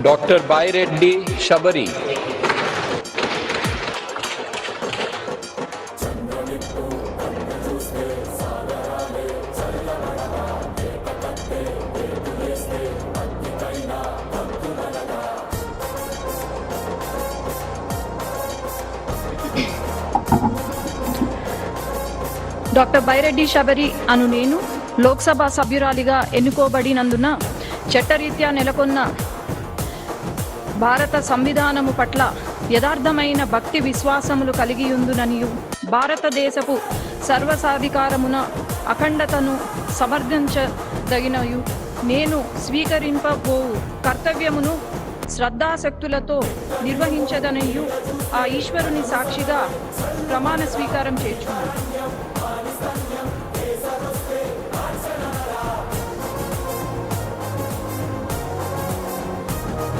Dr. Baireddy Shabari. Doctor Baireddy Shabari అను నేను లోక్సభ సభ్యురాలిగా ఎన్నుకోబడినందున చట్టరీత్యా నెలకొన్న భారత సంవిధానము పట్ల యథార్థమైన భక్తి విశ్వాసములు కలిగియుందుననియు భారతదేశపు సర్వసాధికారమున అఖండతను సమర్థించదగినయు నేను స్వీకరింపబోవు కర్తవ్యమును శ్రద్ధాశక్తులతో నిర్వహించదనయు ఆ ఈశ్వరుని సాక్షిగా ప్రమాణ స్వీకారం చేర్చున్నాను.